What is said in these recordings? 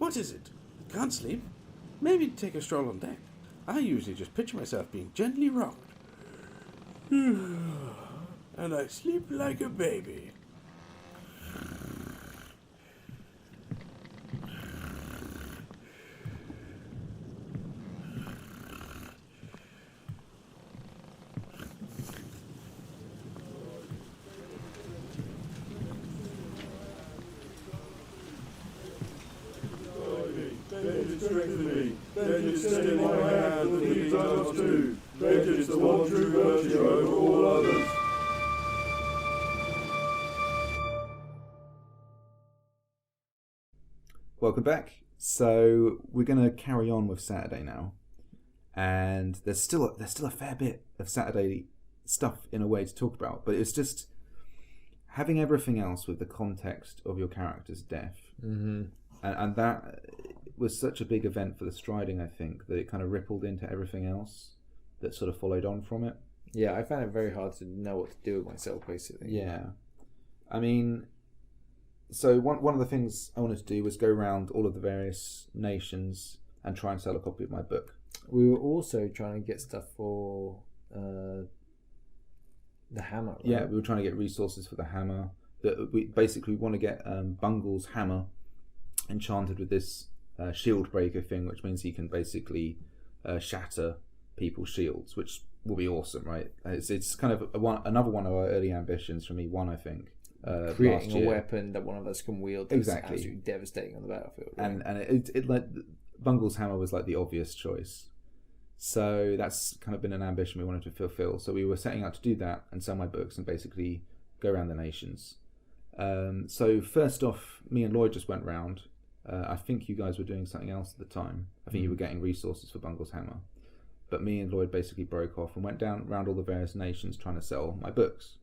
What is it? Can't sleep? Maybe take a stroll on deck. I usually just picture myself being gently rocked. And I sleep like a baby. Strengthen me. Vengeance stay in my hand, the deeds I must do. Vengeance the one true virtue over all others. Welcome back. So we're going to carry on with Saturday now, and there's still a fair bit of Saturday stuff in a way to talk about, but it's just having everything else with the context of your character's death, and that was such a big event for the striding, I think, that it kind of rippled into everything else that sort of followed on from it. Yeah, I found it very hard to know what to do with myself, basically. Yeah. I mean, so one of the things I wanted to do was go around all of the various nations and try and sell a copy of my book. We were also trying to get stuff for the hammer, right? Yeah, we were trying to get resources for the hammer. That we basically want to get Bungle's hammer enchanted with this shield breaker thing, which means he can basically shatter people's shields, which will be awesome, right? It's kind of another one of our early ambitions for me. I think creating a weapon that one of us can wield that's exactly absolutely devastating on the battlefield, right? and it like Bungle's hammer was like the obvious choice, so that's kind of been an ambition we wanted to fulfill. So we were setting out to do that and sell my books and basically go around the nations. So first off, me and Lloyd just went round. I think you guys were doing something else at the time. I think you were getting resources for Bungle's hammer. But me and Lloyd basically broke off and went down around all the various nations trying to sell my books.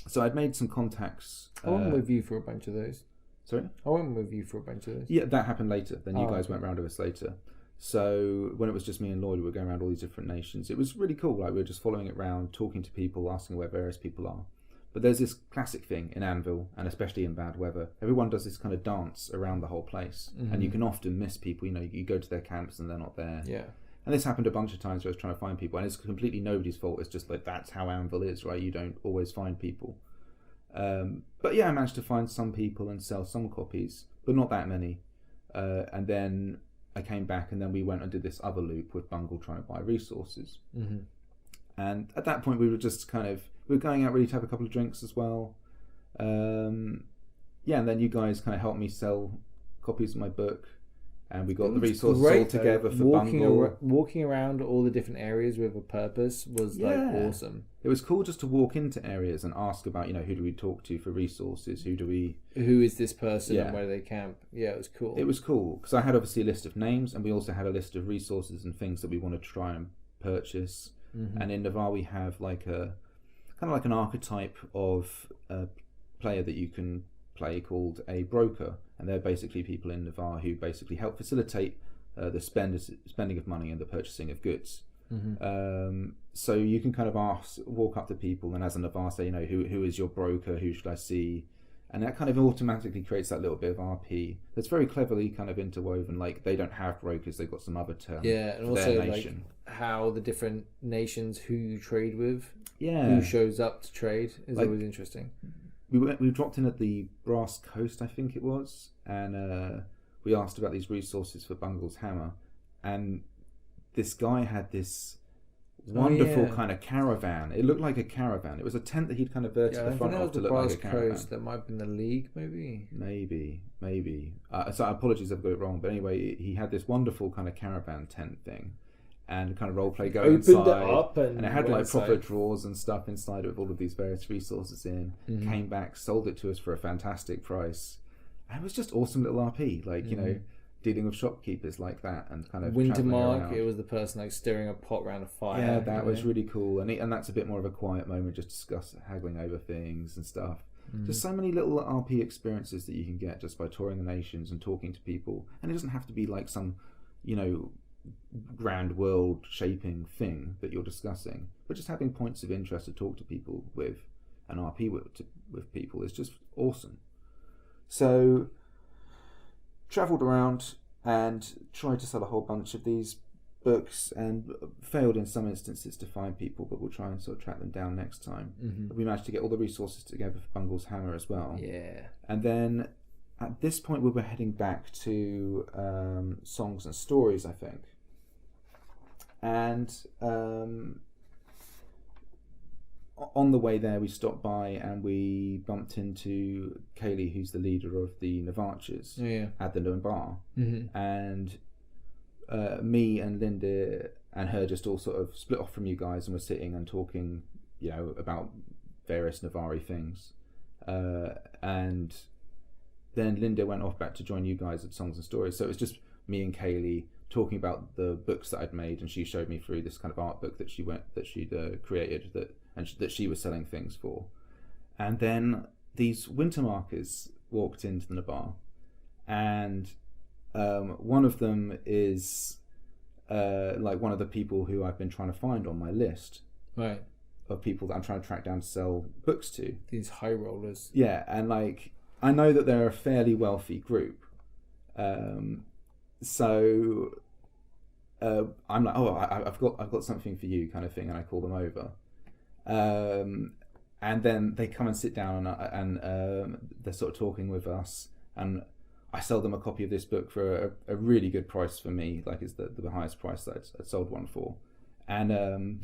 So I'd made some contacts. I went with you for a bunch of those. Sorry? I went with you for a bunch of those. Yeah, that happened later. Then you guys went round with us later. So when it was just me and Lloyd, we were going around all these different nations. It was really cool. Like, we were just following it around, talking to people, asking where various people are. But there's this classic thing in Anvil, and especially in bad weather. Everyone does this kind of dance around the whole place. And you can often miss people. You know, you go to their camps and they're not there. Yeah. And this happened a bunch of times where I was trying to find people. And it's completely nobody's fault. It's just like, that's how Anvil is, right? You don't always find people. But yeah, I managed to find some people and sell some copies, but not that many. And then I came back, and then we went and did this other loop with Bungle trying to buy resources. And at that point, we were just we were going out really to have a couple of drinks as well. And then you guys kind of helped me sell copies of my book, and we got the resources all together for Bungle. Walking around all the different areas with a purpose was like awesome. It was cool just to walk into areas and ask about, who do we talk to for resources? Who is this person and where do they camp? Yeah, it was cool. It was cool because I had obviously a list of names, and we also had a list of resources and things that we want to try and purchase. And in Navarre we have like a kind of like an archetype of a player that you can play called a broker, and they're basically people in Navarre who basically help facilitate the spending of money and the purchasing of goods. So you can kind of walk up to people, and as a Navarre say, who is your broker, who should I see, and that kind of automatically creates that little bit of RP that's very cleverly kind of interwoven. Like, they don't have brokers, they've got some other term and for also their nation. Like how the different nations who you trade with, yeah, who shows up to trade is always interesting. We dropped in at the Brass Coast, I think it was, and we asked about these resources for Bungle's hammer, and this guy had this wonderful kind of caravan. It looked like a caravan. It was a tent that he'd kind of verted the front of to look like a caravan. Coast. That might have been the League, maybe. Maybe. So apologies if I got it wrong, but anyway, he had this wonderful kind of caravan tent thing, and kind of role play going inside, and it had like proper drawers and stuff inside with all of these various resources in. Came back, sold it to us for a fantastic price, and it was just awesome little RP. Like dealing with shopkeepers like that, and kind of Wintermark, it was the person like stirring a pot around a fire. Yeah, that was really cool, and that's a bit more of a quiet moment, just discuss haggling over things and stuff. Just so many little RP experiences that you can get just by touring the nations and talking to people, and it doesn't have to be like some, grand world shaping thing that you're discussing, but just having points of interest to talk to people with and RP with people is just awesome. So travelled around and tried to sell a whole bunch of these books and failed in some instances to find people, but we'll try and sort of track them down next time. We managed to get all the resources together for Bungle's Hammer as well. Yeah. And then at this point we were heading back to Songs and Stories, I think. And on the way there we stopped by and we bumped into Kaylee, who's the leader of the Navachas at the bar. And me and Linda and her just all sort of split off from you guys and were sitting and talking, you know, about various Navari things. And then Linda went off back to join you guys at Songs and Stories. So it was just me and Kaylee talking about the books that I'd made, and she showed me through this kind of art book that she'd created that she was selling things for. And then these winter markers walked into the bar, and one of them is like one of the people who I've been trying to find on my list, right, of people that I'm trying to track down to sell books to. These high rollers. Yeah, and like I know that they're a fairly wealthy group, so I'm like, oh, I've got something for you, kind of thing, and I call them over, and then they come and sit down and they're sort of talking with us, and I sell them a copy of this book for a really good price for me, like it's the highest price that I'd sold one for, and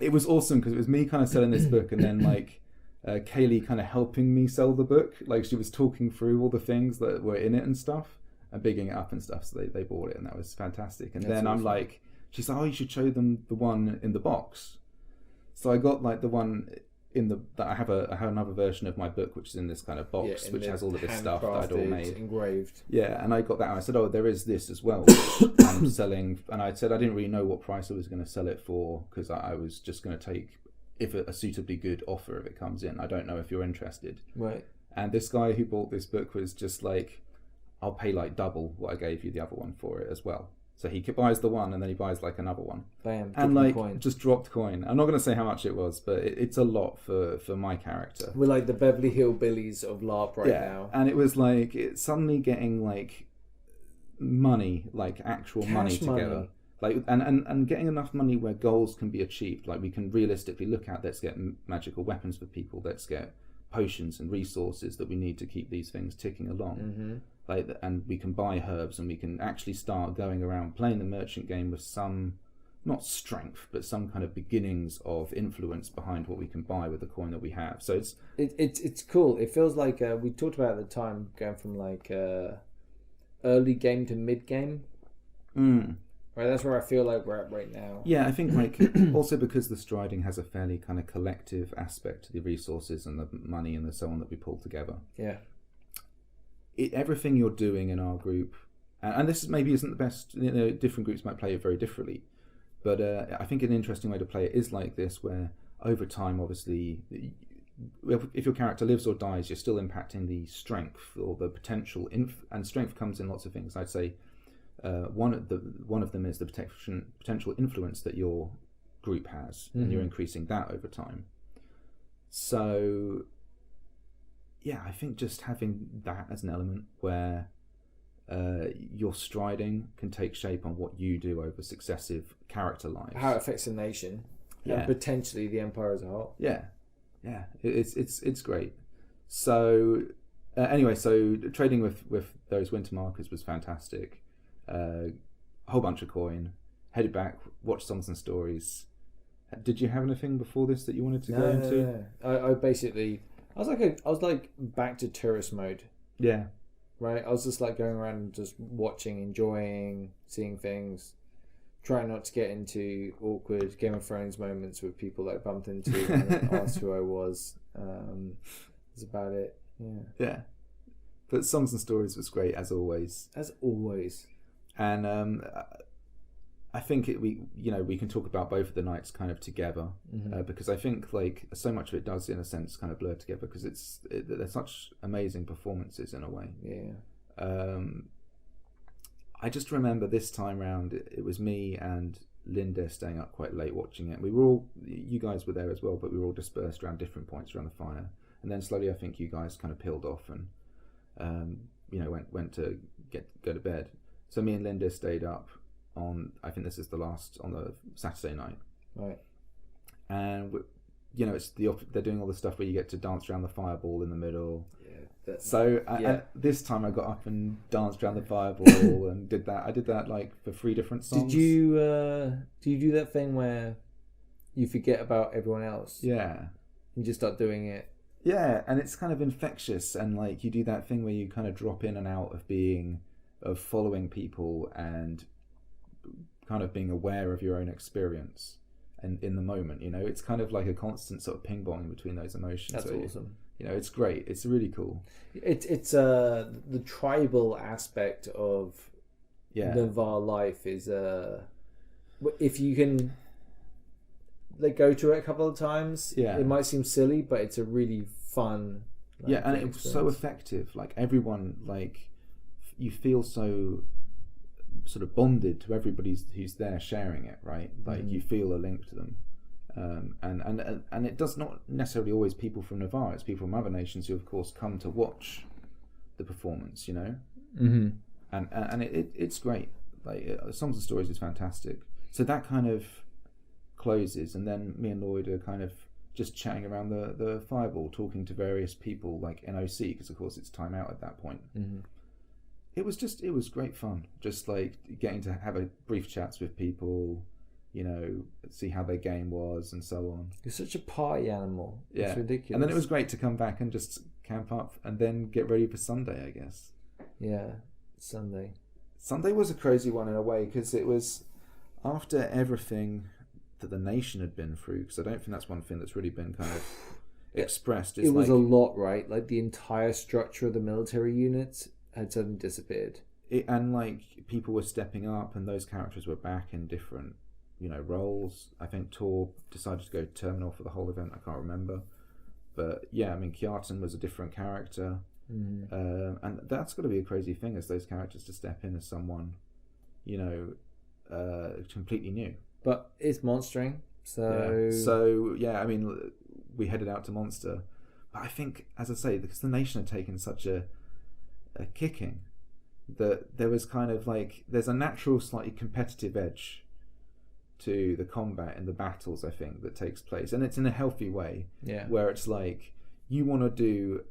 it was awesome because it was me kind of selling this book, and then like Kaylee kind of helping me sell the book, like she was talking through all the things that were in it and stuff and bigging it up and stuff, so they bought it, and that was fantastic. And then awesome. I'm like, she's like, oh, you should show them the one in the box. So I got like the one that I have another version of my book which is in this kind of box, which has all of this stuff that I'd all made, engraved. Yeah, and I got that and I said, oh, there is this as well, which I'm selling. And I said I didn't really know what price I was going to sell it for, because I was just going to take if a suitably good offer if it comes in. I don't know if you're interested. Right. And this guy who bought this book was just like, I'll pay like double what I gave you the other one for it as well. So he buys the one and then he buys like another one. Bam, and like coin. Just dropped coin. I'm not going to say how much it was, but it's a lot for my character. We're like the Beverly Hillbillies of LARP right now. And it was like it's suddenly getting like money, like actual Cash money together. Like and getting enough money where goals can be achieved. Like we can realistically look at, let's get magical weapons for people, let's get potions and resources that we need to keep these things ticking along. Mm-hmm. Like, and we can buy herbs, and we can actually start going around playing the merchant game with some, not strength, but some kind of beginnings of influence behind what we can buy with the coin that we have. So it's cool. It feels like we talked about at the time going from like early game to mid game. Right, that's where I feel like we're at right now. Yeah, I think like also because the striding has a fairly kind of collective aspect to the resources and the money and the so on that we pull together. Yeah. Everything you're doing in our group, and this maybe isn't the best, you know, different groups might play it very differently, but I think an interesting way to play it is like this, where over time, obviously, if your character lives or dies, you're still impacting the strength or the potential, and strength comes in lots of things. I'd say one of them is the potential influence that your group has, and you're increasing that over time. So yeah, I think just having that as an element where your striding can take shape on what you do over successive character lives, how it affects the nation, and potentially the empire as a whole. Yeah, it's great. So anyway, so trading with those winter markers was fantastic. A whole bunch of coin. Headed back, watched Songs and Stories. Did you have anything before this that you wanted to go into? No. I basically. I was like back to tourist mode. Yeah. Right? I was just like going around and just watching, enjoying, seeing things, trying not to get into awkward Game of Thrones moments with people that I bumped into and asked who I was. That's about it. Yeah. Yeah. But Songs and Stories was great as always. As always. And I think we can talk about both of the nights kind of together, because I think like so much of it does in a sense kind of blur together, because they're such amazing performances in a way. Yeah. I just remember this time round it was me and Linda staying up quite late watching it. We were all, you guys were there as well, but we were all dispersed around different points around the fire, and then slowly I think you guys kind of peeled off and went to go to bed. So me and Linda stayed up on, I think this is the Saturday night, Right. and it's they're doing all the stuff where you get to dance around the fireball in the middle. And this time I got up and danced around the fireball and did that. I did that like for 3 different songs. Did you do that thing where you forget about everyone else? Yeah. You just start doing it. Yeah, and it's kind of infectious, and like you do that thing where you kind of drop in and out of following people and kind of being aware of your own experience and in the moment. It's kind of like a constant sort of ping pong between those emotions. That's awesome. It's great. It's really cool. It's the tribal aspect of Navarre life is if you can go to it a couple of times, it might seem silly, but it's a really fun. And it's so effective. Like everyone, like you feel so sort of bonded to everybody who's there sharing it, right? Like you feel a link to them. And it does not necessarily always people from Navarre. It's people from other nations who, of course, come to watch the performance. Mm-hmm. And it's great. Like Songs and Stories is fantastic. So that kind of closes, and then me and Lloyd are kind of just chatting around the fireball, talking to various people like NOC, because of course it's time out at that point. Mm-hmm. It was great fun, just like getting to have a brief chats with people. See how their game was and so on. You're such a party animal. Yeah. It's ridiculous. And then it was great to come back and just camp up and then get ready for Sunday, I guess. Yeah, Sunday. Sunday was a crazy one in a way, because it was after everything that the nation had been through, because I don't think that's one thing that's really been kind of expressed. It was a lot, right? Like the entire structure of the military units had suddenly disappeared. And like people were stepping up, and those characters were back in different roles. I think Tor decided to go terminal for the whole event. I can't remember, but yeah, I mean Kjartan was a different character, and that's got to be a crazy thing, as those characters to step in as someone, completely new. But it's monstering, so I mean, we headed out to Monster, but I think, as I say, because the nation had taken such a kicking, that there was kind of like there's a natural, slightly competitive edge to the combat and the battles, I think, that takes place, and it's in a healthy way, where it's like you want to do,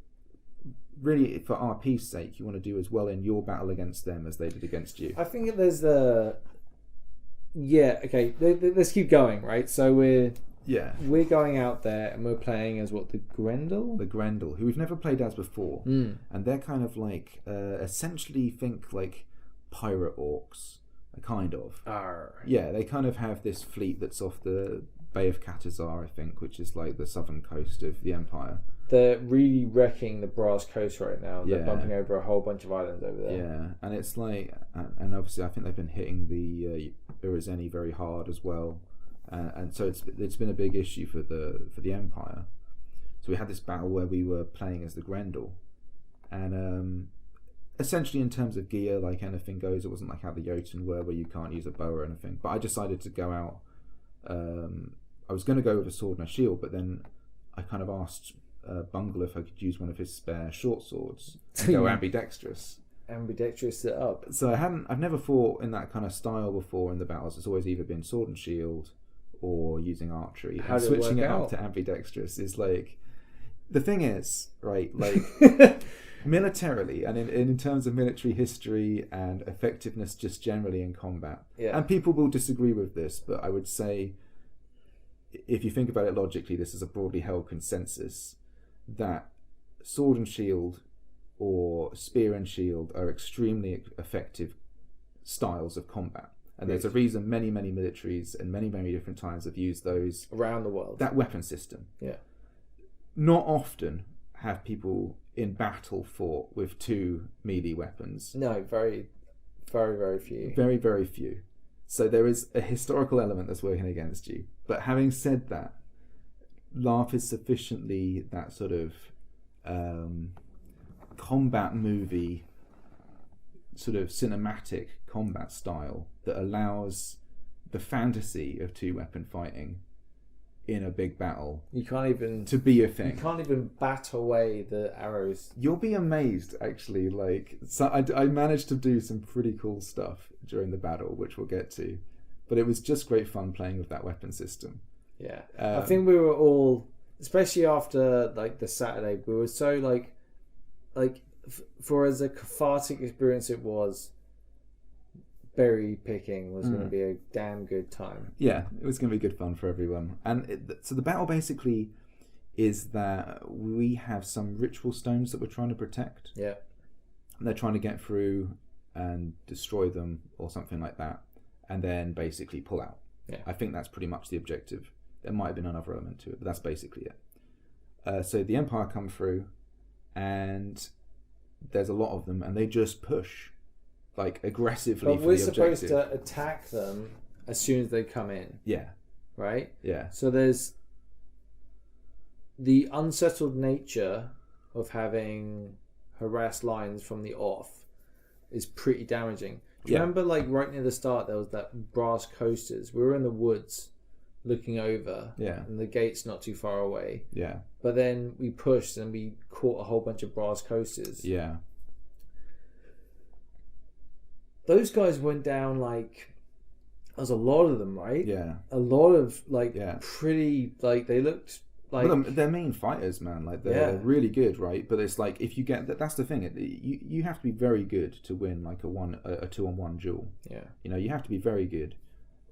really for RP's sake, you want to do as well in your battle against them as they did against you. I think there's let's keep going, right? So we're going out there and we're playing as what, the Grendel? The Grendel, who we've never played as before, and they're kind of like essentially think like pirate orcs. Kind of. Yeah, they kind of have this fleet that's off the Bay of Katazar, I think, which is like the southern coast of the Empire. They're really wrecking the Brass Coast right now. They're bumping over a whole bunch of islands over there. Yeah, and it's like, and obviously I think they've been hitting the Urazeni very hard as well, and so it's been a big issue for the Empire. So we had this battle where we were playing as the Grendel, and essentially in terms of gear, like anything goes. It wasn't like how the Jotun were, where you can't use a bow or anything. But I decided to go out. I was going to go with a sword and a shield, but then I kind of asked Bungle if I could use one of his spare short swords and go ambidextrous. Ambidextrous it up. So I've never fought in that kind of style before in the battles. It's always either been sword and shield or using archery. How and did it switching work it out? up to ambidextrous is like, the thing is, right, like militarily and in terms of military history and effectiveness just generally in combat, and people will disagree with this, but I would say, if you think about it logically, this is a broadly held consensus that sword and shield or spear and shield are extremely effective styles of combat. And there's a reason many militaries and many different times have used those around the world, that weapon system. Yeah. Not often have people in battle fought with two melee weapons. No, very few. Very, very few. So there is a historical element that's working against you. But having said that, LARP is sufficiently that sort of combat movie, sort of cinematic combat style that allows the fantasy of two-weapon fighting, in a big battle You can't even to be a thing. You can't even bat away the arrows. You'll be amazed, actually. Like, so I managed to do some pretty cool stuff during the battle, which we'll get to. But it was just great fun playing with that weapon system. Yeah, I think we were all, especially after like the Saturday, we were so like for as a cathartic experience it was. Berry picking was going to be a damn good time. Yeah, it was going to be good fun for everyone. And so the battle basically is that we have some ritual stones that we're trying to protect. Yeah. And they're trying to get through and destroy them or something like that, and then basically pull out. Yeah. I think that's pretty much the objective. There might have been another element to it, but that's basically it. So the Empire come through, and there's a lot of them, and they just push. Like aggressively but for we're the supposed objective. to attack them as soon as they come in. Yeah. Right? Yeah. So there's the unsettled nature of having harassed lines from the off is pretty damaging. Do you remember like right near the start there was that brass coasters? We were in the woods looking over. Yeah. And the gate's not too far away. Yeah. But then we pushed and we caught a whole bunch of brass coasters. Yeah. Those guys went down like there's a lot of them, right? Yeah. A lot of like Yeah. pretty like they looked like Well, they're main fighters, man. Like they're really good, right? But it's like if you get that, that's the thing. You have to be very good to win like a 2-on-1 duel. yeah. You know, you have to be very good,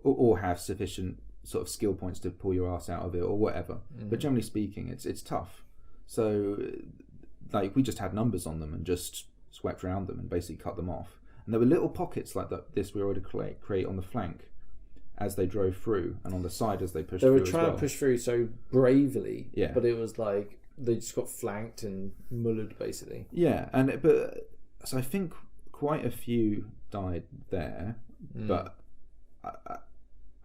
or have sufficient sort of skill points to pull your ass out of it, or whatever. But generally speaking, it's tough. So, like we just had numbers on them and just swept around them and basically cut them off. And there were little pockets like this we were able to create on the flank as they drove through, and on the side as they pushed through. They were trying to push through so bravely, Yeah. but it was like they just got flanked and mullered basically. Yeah, so I think quite a few died there, but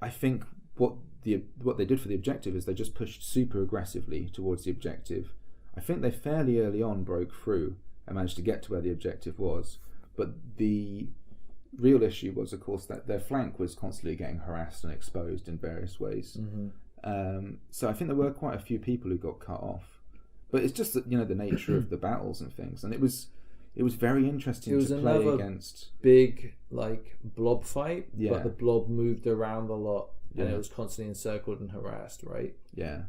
I think what they did for the objective is they just pushed super aggressively towards the objective. I think they fairly early on broke through and managed to get to where the objective was. But the real issue was, of course, that their flank was constantly getting harassed and exposed in various ways. So I think there were quite a few people who got cut off. But it's just that, the nature of the battles and things. And it was very interesting to play against. Big like blob fight, Yeah. but the blob moved around a lot and Yeah. it was constantly encircled and harassed, right? Yeah.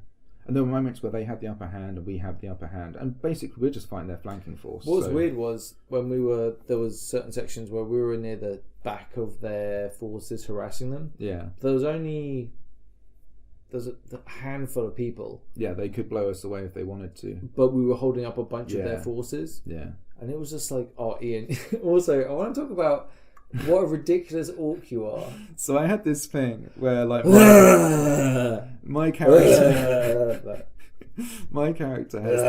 And there were moments where they had the upper hand and we had the upper hand, and basically we're just fighting their flanking force. What was weird was when there was certain sections where we were near the back of their forces harassing them. Yeah. There's a handful of people, Yeah, they could blow us away if they wanted to. but we were holding up a bunch of their Yeah. forces, Yeah. and it was just like, oh, Ian. Also, I want to talk about what a ridiculous orc you are. So I had this thing where like my character my character has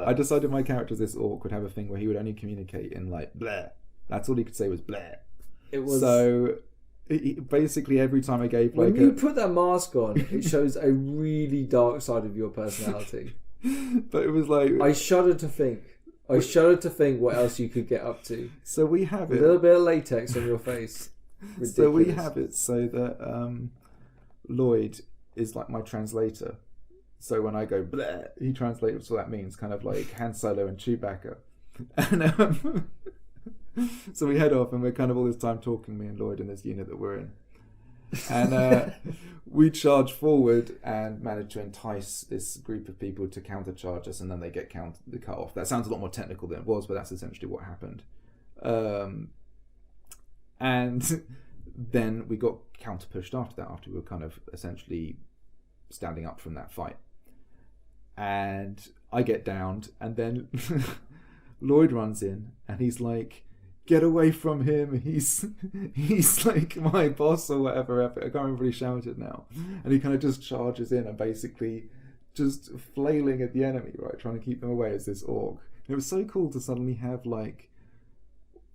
I decided my character, this orc, would have a thing where he would only communicate in like bleh. That's all he could say was bleh. It was So basically every time I gave like when you put that mask on, it shows a really dark side of your personality. but it was like I shudder to think what else you could get up to. so we have A it little bit of latex on your face. Ridiculous. So we have it so that Lloyd is like my translator. So when I go bleh, he translates what that means, kind of like Han Solo and Chewbacca. And so we head off and we're kind of all this time talking, me and Lloyd, in this unit that we're in. And we charge forward and manage to entice this group of people to countercharge us, and then they get cut off. That sounds a lot more technical than it was, but that's essentially what happened. And then we got counter pushed after that, after we were kind of essentially standing up from that fight. And I get downed, and then Lloyd runs in and he's like, get away from him, he's like my boss or whatever. I can't remember what he shouted now. And he kind of just charges in and basically just flailing at the enemy, right, trying to keep them away as this orc. And it was so cool to suddenly have like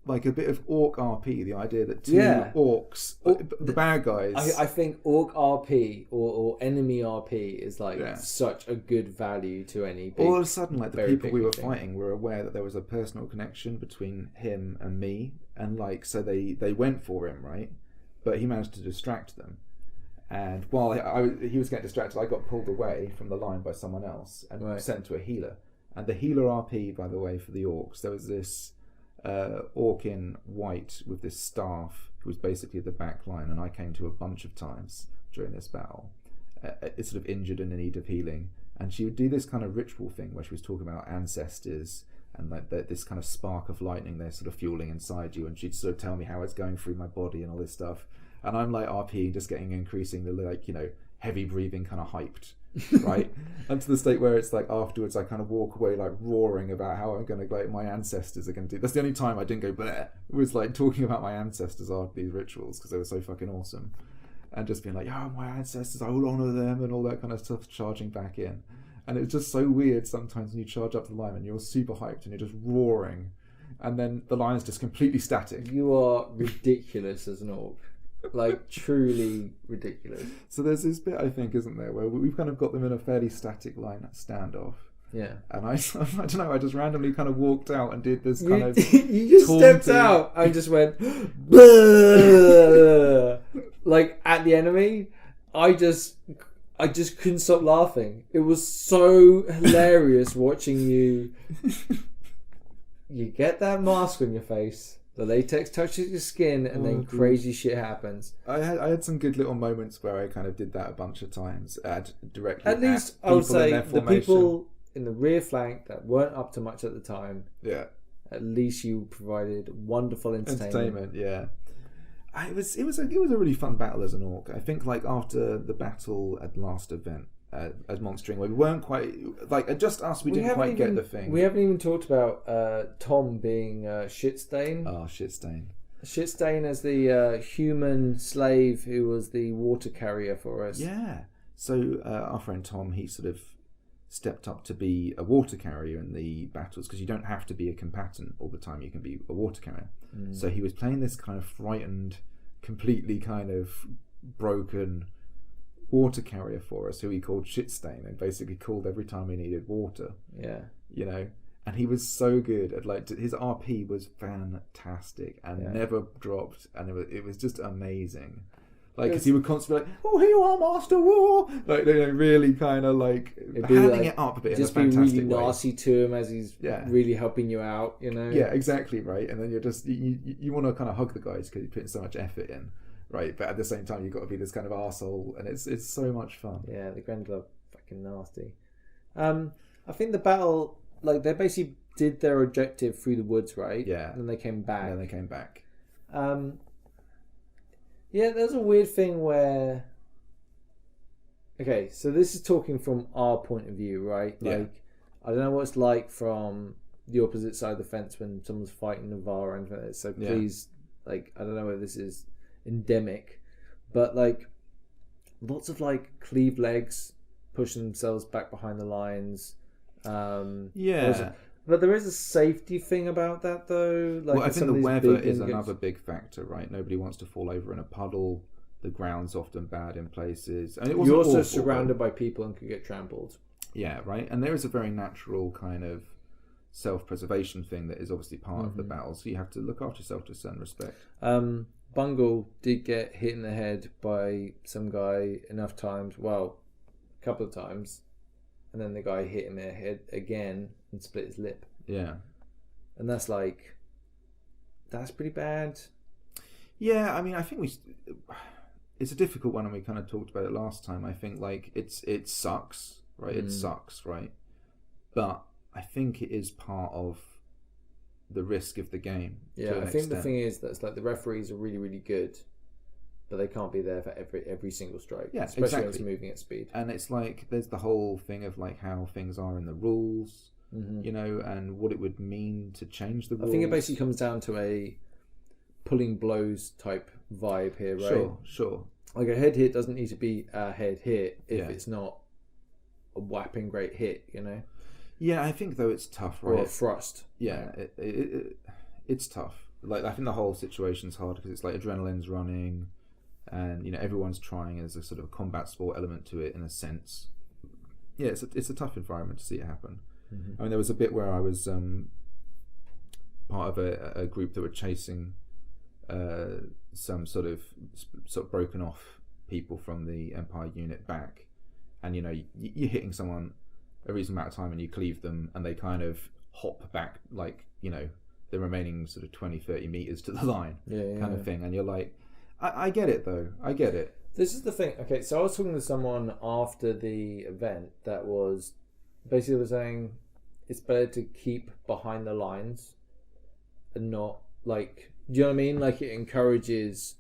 a bit of orc RP, the idea that two orcs, the bad guys. I think orc RP or enemy RP is like such a good value to any big, all of a sudden, like the people we were thing. fighting were aware that there was a personal connection between him and me, and like so they went for him, right? But he managed to distract them, And while he was getting distracted, I got pulled away from the line by someone else and sent to a healer. And the healer RP, by the way, for the orcs, there was this orc in white with this staff who was basically the back line, and I came to a bunch of times during this battle. It's sort of injured and in need of healing, and she would do this kind of ritual thing where she was talking about ancestors and like this kind of spark of lightning they're sort of fueling inside you, and she'd sort of tell me how it's going through my body and all this stuff, and I'm like RPing, just getting increasingly like, you know, heavy breathing, kind of hyped, right? And to the state where it's like afterwards I kind of walk away like roaring about how I'm going to, like, my ancestors are going to do. That's the only time I didn't go bleh. It was like talking about my ancestors after these rituals because they were so fucking awesome, and just being like, yeah, my ancestors, I will honour them and all that kind of stuff, charging back in. And it's just so weird sometimes when you charge up to the line and you're super hyped and you're just roaring, and then the line is just completely static. You are ridiculous as an orc. Like, truly ridiculous. So there's this bit, I think, isn't there, where we've kind of got them in a fairly static line standoff. Yeah. And I don't know, I just randomly kind of walked out and did this kind of you just taunting. stepped out and just went "Bleh." Like at the enemy. I just couldn't stop laughing. It was so hilarious watching you. You get that mask on your face, the latex touches your skin, and then crazy shit happens. I had some good little moments where I kind of did that a bunch of times. Directly at least I would say the people in the rear flank that weren't up to much at the time. Yeah. At least you provided wonderful entertainment. Yeah. It was a really fun battle as an orc. I think like after the battle at last event as Monstering, we weren't quite like just us. We didn't quite get the thing. We haven't even talked about Tom being Shitstain. Oh, Shitstain. Shitstain as the human slave who was the water carrier for us. Yeah. So our friend Tom, he sort of stepped up to be a water carrier in the battles because you don't have to be a combatant all the time. You can be a water carrier. So he was playing this kind of frightened, completely kind of broken water carrier for us, who he called Shitstain, and basically called every time he needed water. Yeah. You know, and he was so good at like his RP was fantastic and never dropped, and it was just amazing. Like, because he would constantly be like, "Oh, here you are, Master War!" Like, they really kind of like handing it up a bit in a fantastic way. Just be really nasty to him as he's really helping you out, you know? Yeah, exactly, right. And then you're just you want to kind of hug the guys because you're putting so much effort in, right? But at the same time, you've got to be this kind of arsehole, and it's so much fun. Yeah, the Grendel are fucking nasty. I think the battle, like, they basically did their objective through the woods, right? Yeah. And then they came back. Yeah, there's a weird thing where... Okay, so this is talking from our point of view, right? Like, I don't know what it's like from the opposite side of the fence when someone's fighting Navarre or anything like that. So please, like, I don't know whether this is endemic, but, like, lots of, like, cleave legs pushing themselves back behind the lines. But there is a safety thing about that, though. Like, well, I think the weather is another big factor, right? Nobody wants to fall over in a puddle. The ground's often bad in places. And you're also surrounded by people and can get trampled. Yeah, right. And there is a very natural kind of self-preservation thing that is obviously part of the battle. So you have to look after yourself to a certain respect. Bungle did get hit in the head by some guy enough times. Well, a couple of times. And then the guy hit him in the head again and split his lip. Yeah. And that's pretty bad. Yeah, I mean, I think it's a difficult one, and we kind of talked about it last time. I think, like, it sucks, right? It sucks, right? But I think it is part of the risk of the game. Yeah, I think the thing is that's like the referees are really, really good, but they can't be there for every single strike. Yeah, especially when it's moving at speed. And it's like there's the whole thing of like how things are in the rules, you know, and what it would mean to change the rules. I think it basically comes down to a pulling blows type vibe here, right? Sure. Like a head hit doesn't need to be a head hit if it's not a whapping great hit, you know? Yeah, I think though it's tough, right? Or a thrust. Yeah, it's tough. Like, I think the whole situation's hard because it's like adrenaline's running, and you know everyone's trying. There's a sort of combat sport element to it in a sense. Yeah, it's a tough environment to see it happen. I mean, there was a bit where I was part of a group that were chasing some sort of broken off people from the Empire unit back, and you're hitting someone a reasonable amount of time and you cleave them and they kind of hop back like the remaining sort of 20-30 meters to the line, kind of thing, and you're like, I get it though, I get it. This is the thing. Okay, so I was talking to someone after the event that was basically saying it's better to keep behind the lines and not like, do you know what I mean? Like it encourages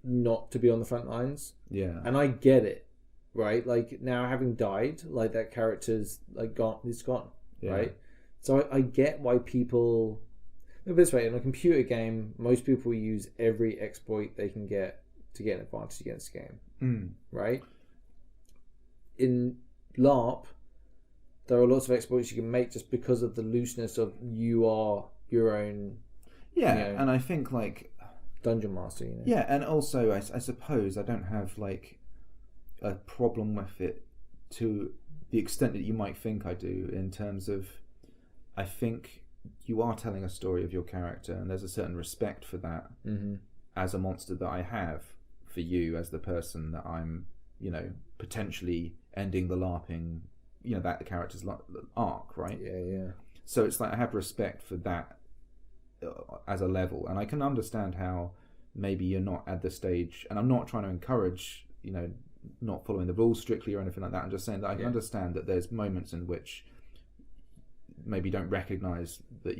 not to be on the front lines. Yeah. And I get it, right? Like now having died, like that character's like gone, it's gone, right? So I get why people. Look this way, in a computer game, most people use every exploit they can get to get an advantage against the game, right? In LARP, there are lots of exploits you can make just because of the looseness of you are your own. Yeah, and I think like dungeon master, Yeah, and also I suppose I don't have like a problem with it to the extent that you might think I do, in terms of I think you are telling a story of your character, and there's a certain respect for that as a monster that I have for you as the person that I'm, potentially ending the LARPing, that the character's arc, right? Yeah. So it's like I have respect for that as a level, and I can understand how maybe you're not at the stage, and I'm not trying to encourage, not following the rules strictly or anything like that. I'm just saying that I can understand that there's moments in which maybe don't recognize that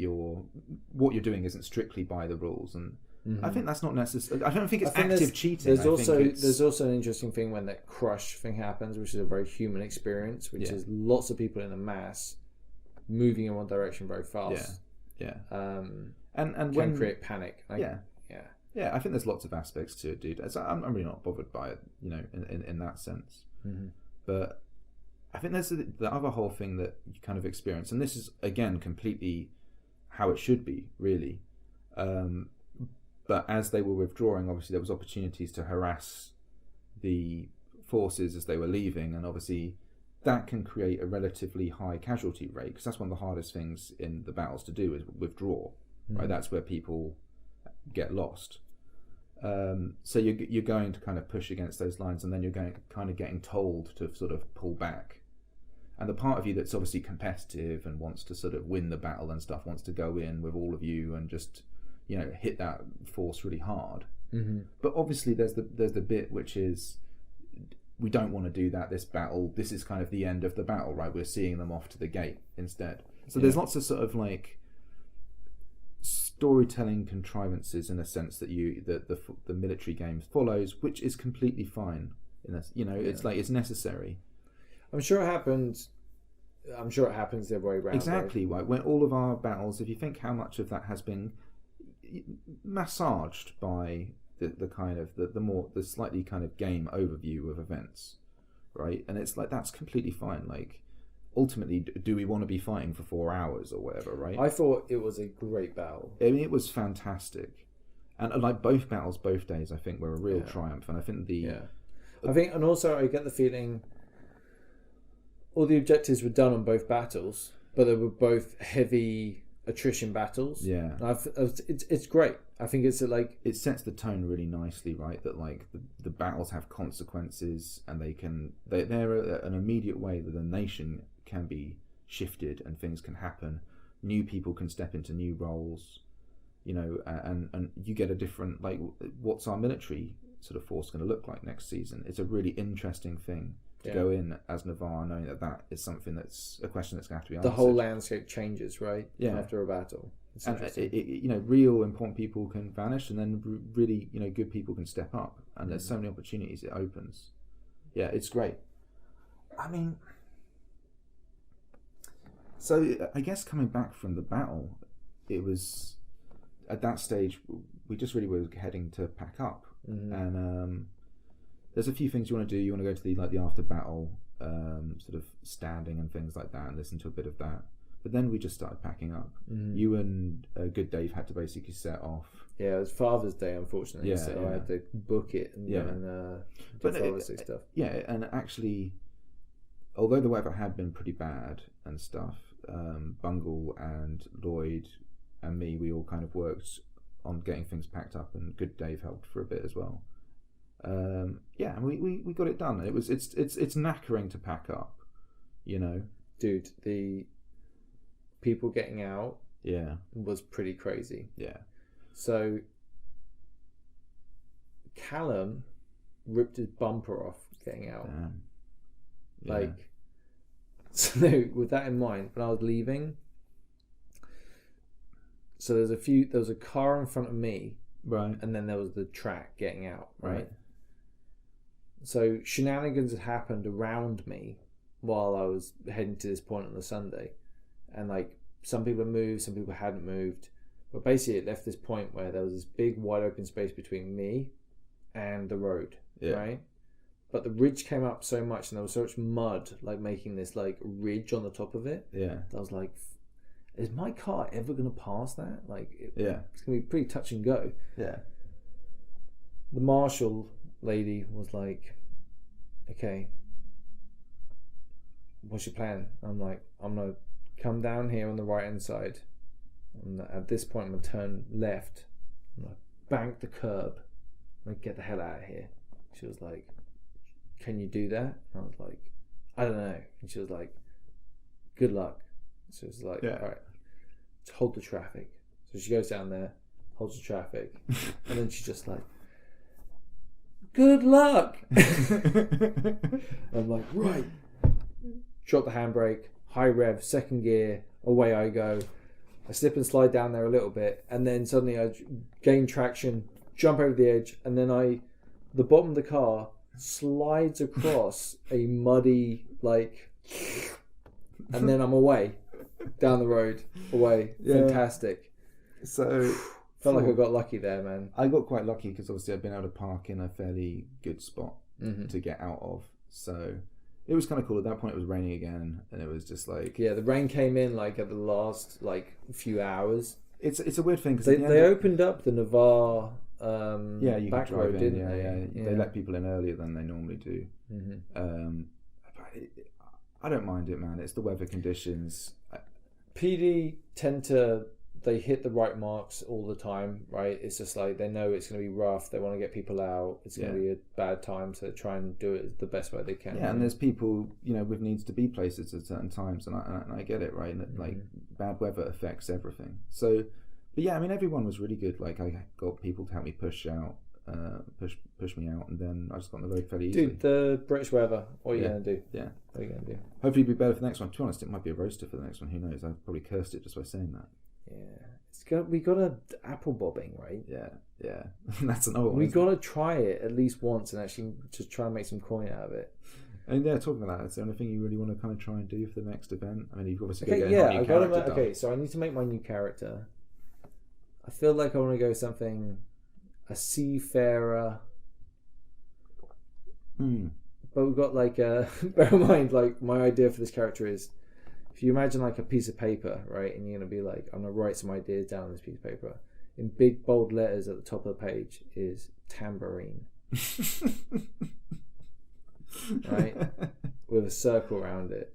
what you're doing isn't strictly by the rules, and I think that's not necessary. I don't think it's active cheating. There's also an interesting thing when that crush thing happens, which is a very human experience, which is lots of people in a mass moving in one direction very fast. And can when create panic. Yeah, I think there's lots of aspects to it, dude. I'm really not bothered by it, in that sense. But I think there's the other whole thing that you kind of experience, and this is again completely how it should be, really. But as they were withdrawing, obviously there was opportunities to harass the forces as they were leaving, and obviously that can create a relatively high casualty rate, because that's one of the hardest things in the battles to do, is withdraw. Right, that's where people get lost. So you're going to kind of push against those lines, and then you're getting told to sort of pull back. And the part of you that's obviously competitive and wants to sort of win the battle and stuff, wants to go in with all of you and just hit that force really hard. But obviously there's the bit which is, we don't want to do that. This battle, this is kind of the end of the battle, right? We're seeing them off to the gate instead. So there's lots of sort of like storytelling contrivances, in a sense, that the military game follows, which is completely fine. It's like it's necessary. I'm sure it happens the other way around. Exactly right. When all of our battles, if you think how much of that has been massaged by the kind of the slightly kind of game overview of events, right? And it's like that's completely fine. Like ultimately, do we want to be fighting for 4 hours or whatever, right? I thought it was a great battle. I mean, it was fantastic, and like both battles, both days, I think were a real triumph. And I think and also I get the feeling all the objectives were done on both battles, but they were both heavy attrition battles. Yeah, it's great. I think it's like it sets the tone really nicely, right? That like the battles have consequences, and they're an immediate way that the nation can be shifted and things can happen. New people can step into new roles, and you get a different, like, what's our military sort of force going to look like next season? It's a really interesting thing to go in as Navarre, knowing that is something that's a question that's going to have to be answered. The whole landscape changes, right? Yeah. After a battle. And real important people can vanish, and then really, good people can step up, and there's so many opportunities it opens. Yeah, it's great. I mean, so I guess coming back from the battle, it was at that stage we just really were heading to pack up, and there's a few things you want to do. You want to go to the after battle sort of standing and things like that, and listen to a bit of that. But then we just started packing up. You and Good Dave had to basically set off. Yeah, it was Father's Day, unfortunately. So I had to book it and do Father's Day stuff. Yeah, and actually, although the weather had been pretty bad and stuff, Bungle and Lloyd and me, we all kind of worked on getting things packed up, and Good Dave helped for a bit as well. Yeah, and we got it done. It's knackering to pack up, you know. Dude, the people getting out Yeah, was pretty crazy. yeah, So Callum ripped his bumper off getting out. damn. Yeah. Like, so with that in mind, when I was leaving, so there was a car in front of me, right, and then there was the track getting out, right? right, So shenanigans had happened around me while I was heading to this point on the Sunday, and like some people had moved, some people hadn't moved, but basically it left this point where there was this big wide open space between me and the road, yeah, right? But the ridge came up so much, and there was so much mud, like making this like ridge on the top of it. yeah, That I was like, is my car ever gonna pass that? Like, yeah, it's gonna be pretty touch and go. yeah, The marshal lady was like, okay, what's your plan? I'm like, I'm gonna come down here on the right hand side, and at this point I'm gonna turn left, I'm gonna bank the curb, I'm gonna get the hell out of here. She was like, can you do that? And I was like, I don't know. And she was like, good luck. So it was like, Yeah. all right, just hold the traffic. So she goes down there, holds the traffic, and then she's just like, good luck. I'm like, right. Drop the handbrake, high rev, second gear, away I go. I slip and slide down there a little bit, and then suddenly I gain traction, jump over the edge, and then the bottom of the car slides across a muddy, like, and then I'm away, down the road, away. Yeah. Fantastic. So Felt like I got lucky there, man. I got quite lucky because obviously I've been able to park in a fairly good spot Mm-hmm. to get out of. So it was kind of cool. At that point, it was raining again, and it was just like Yeah, the rain came in like at the last like few hours. it's a weird thing because They opened up the Navarre you back can drive road, in. didn't Yeah, they? They let people in earlier than they normally do. Mm-hmm. I don't mind it, man. It's the weather conditions. PD tend to they hit the right marks all the time, right? It's just like they know it's going to be rough. They want to get people out. It's going to be a bad time, so they try and do it the best way they can. Yeah, and there's people, with needs to be places at certain times, and I get it, right? And like bad weather affects everything. So, but yeah, I mean, everyone was really good. Like I got people to help me push me out, and then I just got on the road fairly easily. Dude, the British weather. What are you Yeah. going to do? Yeah. What are you going to do? Hopefully it'll be better for the next one. To be honest, it might be a roaster for the next one. Who knows? I probably cursed it just by saying that. Yeah, we got a apple bobbing, right? Yeah. That's another one. We isn't got to try it at least once and actually just try and make some coin out of it. it? And yeah, talking about that, is there anything you really want to kind of try and do for the next event? I mean, you've obviously got to Okay, get yeah, a new I got character to. done. Okay, so I need to make my new character. I feel like I want to go something, a seafarer. But we've got like a. Bear in mind, like my idea for this character is, if you imagine like a piece of paper, right, and you're gonna be like, I'm gonna write some ideas down on this piece of paper. In big bold letters at the top of the page is tambourine, right, with a circle around it,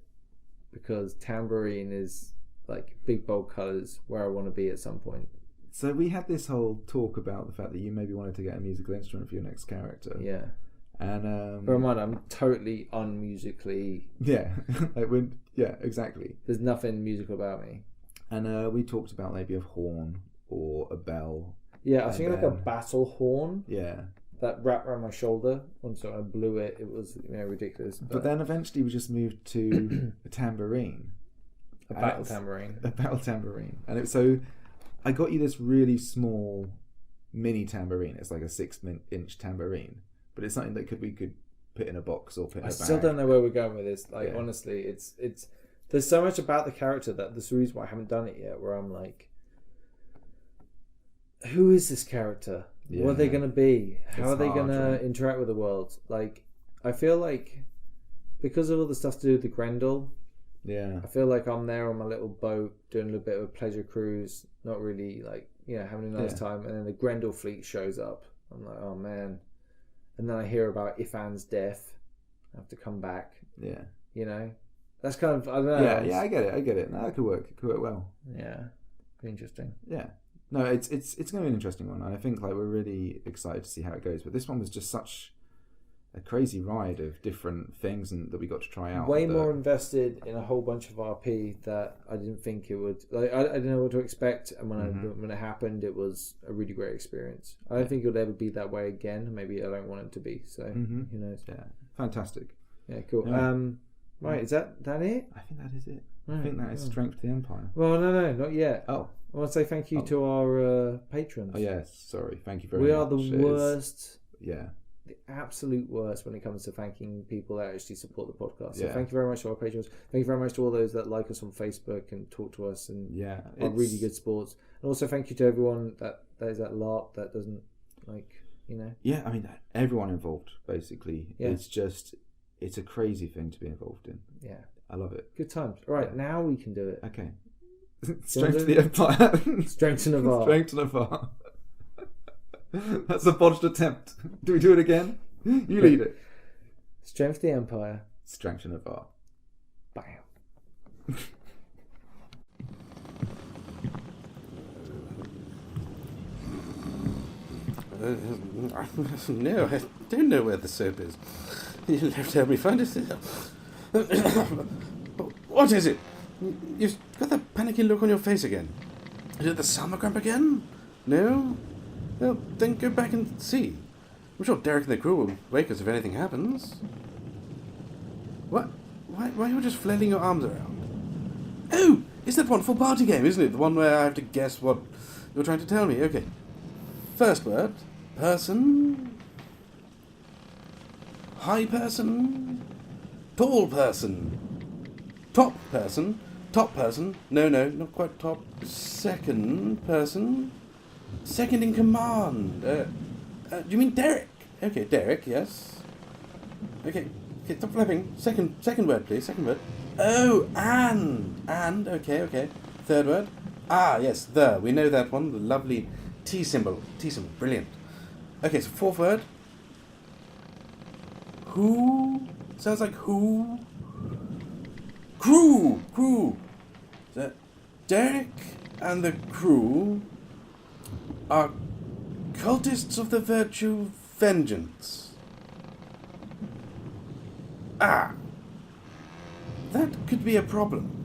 because tambourine is like big bold colours where I want to be at some point. So we had this whole talk about the fact that you maybe wanted to get a musical instrument for your next character. Yeah. And Bear in mind, I'm totally unmusically. yeah, exactly. There's nothing musical about me. And we talked about maybe a horn or a bell. Yeah, I was And thinking like a then- battle horn Yeah, that wrapped around my shoulder. Once I blew it, it was ridiculous. but then eventually we just moved to a tambourine, a and battle it's- tambourine. a battle tambourine, and so I got you this really small mini tambourine. It's like a 6-inch tambourine, but it's something that we could put in a box or put in a I bag. still don't know where we're going with this. Like, Yeah. honestly, it's there's so much about the character that this is the reason why I haven't done it yet. Where I'm like, who is this character? What are they Yeah. going to be? How It's are they hard, going to right? interact with the world? Like, I feel like because of all the stuff to do with the Grendel, Yeah, I feel like I'm there on my little boat doing a little bit of a pleasure cruise, not really like, having a nice Yeah. time. And then the Grendel fleet shows up. I'm like, oh man. And then I hear about Ifan's death. I have to come back, yeah, That's kind of, I don't know. yeah. I get it. No, that could work. It could work well. Yeah. Be interesting. Yeah. No, it's going to be an interesting one. And I think like we're really excited to see how it goes. But this one was just such crazy ride of different things and that we got to try out. Way more invested in a whole bunch of RP that I didn't think it would. Like, I didn't know what to expect, and when it happened, it was a really great experience. I don't think it would ever be that way again. Maybe I don't want it to be. So who knows? Yeah, fantastic. Yeah, cool. Yeah. Right, is that it? I think that is it. Right, I think that is Strength of the Empire. Well, no, not yet. Oh. I want to say thank you to our patrons. Oh yes, sorry. Thank you very much. We are the worst. Yeah. The absolute worst when it comes to thanking people that actually support the podcast. So Yeah. thank you very much to our patrons. Thank you very much to all those that like us on Facebook and talk to us and are really good sports. And also thank you to everyone that is at LARP that doesn't Yeah, I mean everyone involved basically. Yeah. It's a crazy thing to be involved in. Yeah. I love it. Good times. All right, now we can do it. Okay. Strength of the Empire. Strength to Navarre. Strength to Navarre. That's a botched attempt. Do we do it again? You lead it. Strength of the Empire. Strength to Navarre. Bam. No, I don't know where the soap is. You'll have to help me find it. What is it? You've got that panicky look on your face again. Is it the summer cramp again? No? Well, then go back and see. I'm sure Derek and the crew will wake us if anything happens. What? Why are you just flailing your arms around? Oh! It's that wonderful party game, isn't it? The one where I have to guess what you're trying to tell me. Okay. First word. Person. High person. Tall person. Top person. Top person. No, not quite top. Second person. Second in command. Do you mean Derek? Okay, Derek, yes. Okay, stop flapping. Second word, please. Second word. Oh, and. Okay. Third word. Ah, yes, the. We know that one. The lovely T symbol. Brilliant. Okay, so fourth word. Who? Sounds like who? Crew. Derek and the crew are cultists of the virtue vengeance. Ah, that could be a problem.